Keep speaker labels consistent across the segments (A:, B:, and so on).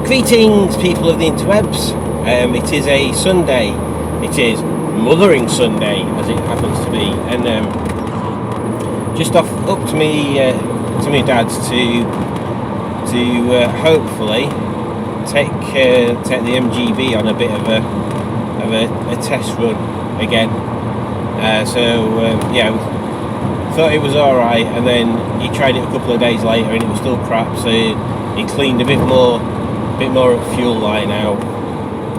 A: Greetings, people of the interwebs. It is a Sunday. It is Mothering Sunday, as it happens to be, and just up to me dad's to hopefully take the MGB on a bit of a test run again. Thought it was all right, and then he tried it a couple of days later, and it was still crap. So he cleaned a bit more at fuel line out,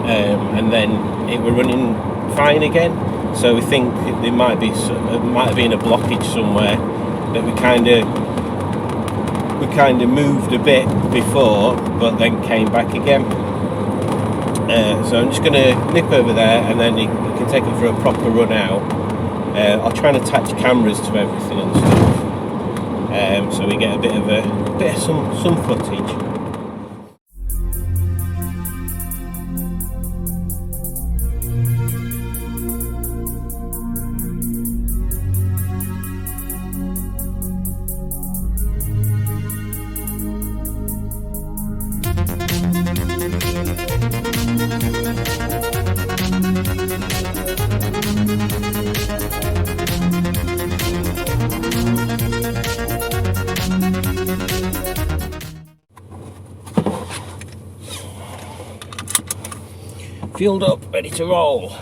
A: and then it were running fine again. So we think there might have been a blockage somewhere that we kind of moved a bit before, but then came back again. So I'm just going to nip over there, and then you can take it for a proper run out. I'll try and attach cameras to everything and stuff, so we get a bit of some footage. Fueled up, ready to roll.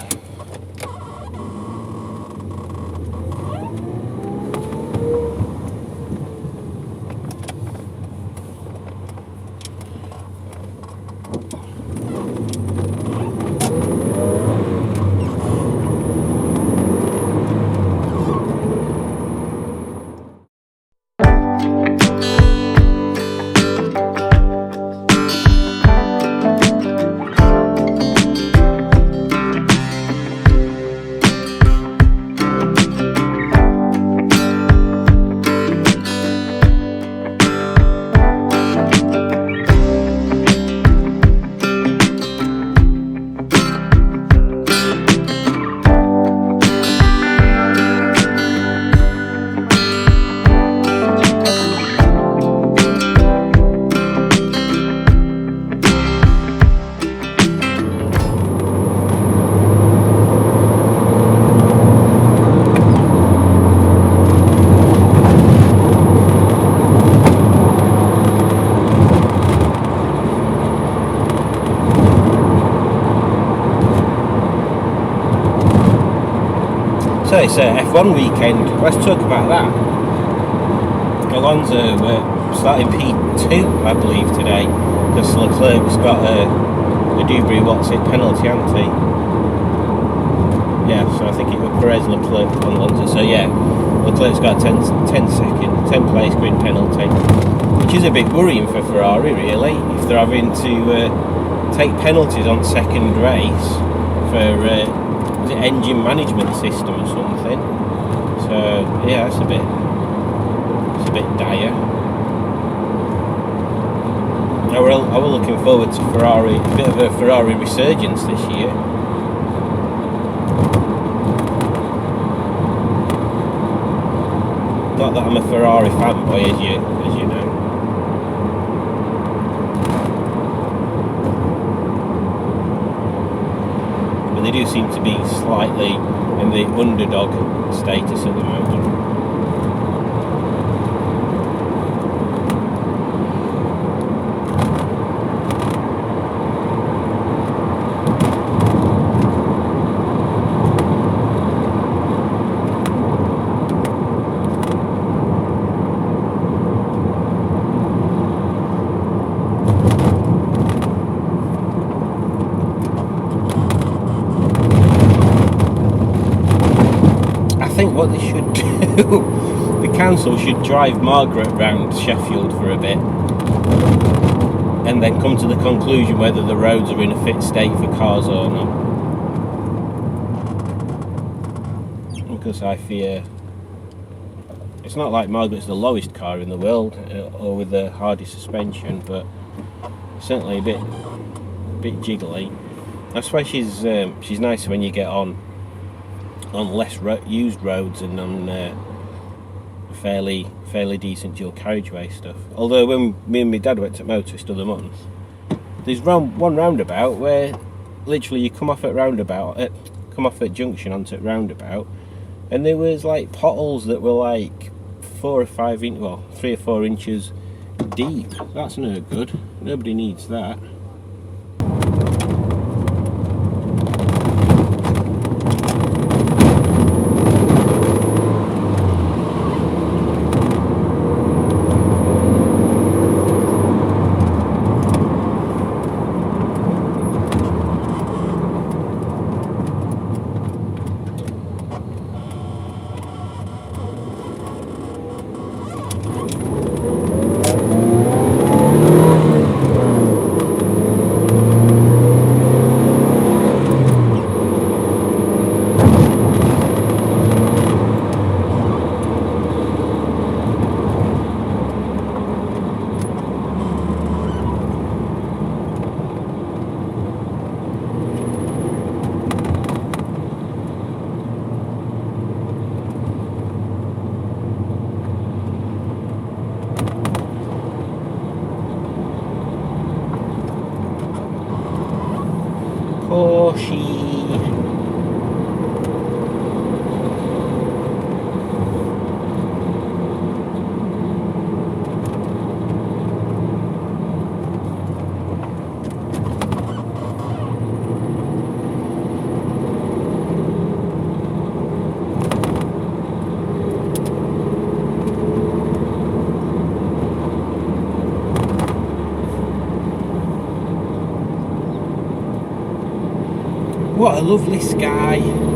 A: So it's a F1 weekend. Let's talk about that. Alonso starting P2, I believe, today, because Leclerc's got a Dewberry penalty, hasn't he? Yeah, so I think it was Perez, Leclerc, and Alonso. So yeah, Leclerc's got a 10 place grid penalty, which is a bit worrying for Ferrari, really, if they're having to take penalties on second race for engine management system or something. So yeah, it's a bit dire. We're looking forward to Ferrari, a bit of a Ferrari resurgence this year. Not that I'm a Ferrari fanboy, as you know. They do seem to be slightly in the underdog status at the moment. I think what they should do, the council should drive Margaret round Sheffield for a bit and then come to the conclusion whether the roads are in a fit state for cars or not. Because I fear it's not like Margaret's the lowest car in the world or with the hardest suspension, but certainly a bit jiggly. That's why she's nicer when you get on less used roads and on fairly decent dual carriageway stuff. Although when me and my dad went to Motorist the other month, There's one roundabout where literally you come off at junction onto roundabout, and there was like potholes that were like 4 or 5 inch, well, 3 or 4 inches deep. That's no good. Nobody needs that. Porsche. What a lovely sky.